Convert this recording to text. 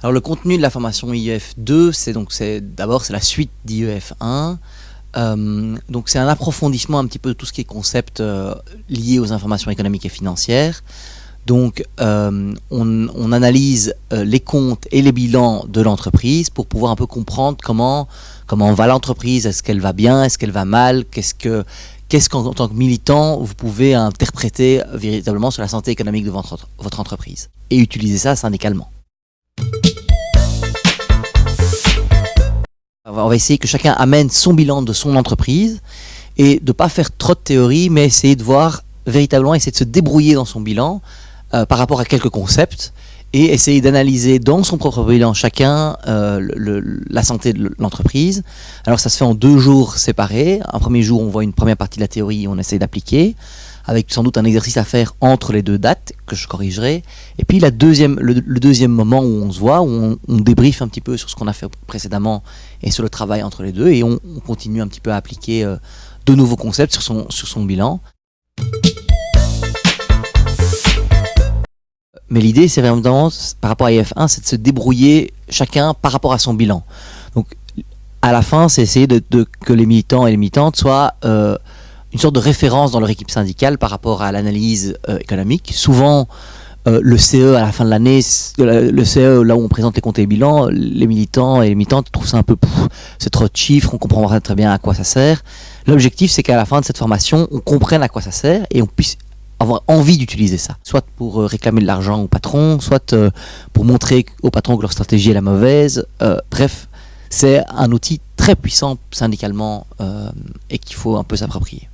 Alors le contenu de la formation IEF 2, d'abord c'est la suite d'IEF 1. Donc c'est un approfondissement un petit peu de tout ce qui est concept lié aux informations économiques et financières. Donc on analyse les comptes et les bilans de l'entreprise pour pouvoir un peu comprendre comment va l'entreprise, est-ce qu'elle va bien, est-ce qu'elle va mal, qu'est-ce qu'en tant que militant vous pouvez interpréter véritablement sur la santé économique de votre entreprise et utiliser ça syndicalement. On va essayer que chacun amène son bilan de son entreprise et de ne pas faire trop de théorie, mais essayer de voir véritablement, essayer de se débrouiller dans son bilan par rapport à quelques concepts et essayer d'analyser dans son propre bilan chacun la santé de l'entreprise. Alors ça se fait en 2 jours séparés. Un premier jour, on voit une première partie de la théorie, on essaie d'appliquer, avec sans doute un exercice à faire entre les 2 dates, que je corrigerai. Et puis le deuxième moment où on se voit, où on débriefe un petit peu sur ce qu'on a fait précédemment et sur le travail entre les deux, et on continue un petit peu à appliquer de nouveaux concepts sur son bilan. Mais l'idée, c'est vraiment, par rapport à IEF1, c'est de se débrouiller chacun par rapport à son bilan. Donc, à la fin, c'est essayer que les militants et les militantes soient une sorte de référence dans leur équipe syndicale par rapport à l'analyse économique. Souvent, le CE à la fin de l'année, le CE là où on présente les comptes et les bilans, les militants et les militantes trouvent ça un peu c'est trop de chiffres, on comprend pas très bien à quoi ça sert. L'objectif, c'est qu'à la fin de cette formation, on comprenne à quoi ça sert et on puisse avoir envie d'utiliser ça, soit pour réclamer de l'argent au patron, soit pour montrer au patron que leur stratégie est la mauvaise. Bref, c'est un outil très puissant syndicalement et qu'il faut un peu s'approprier.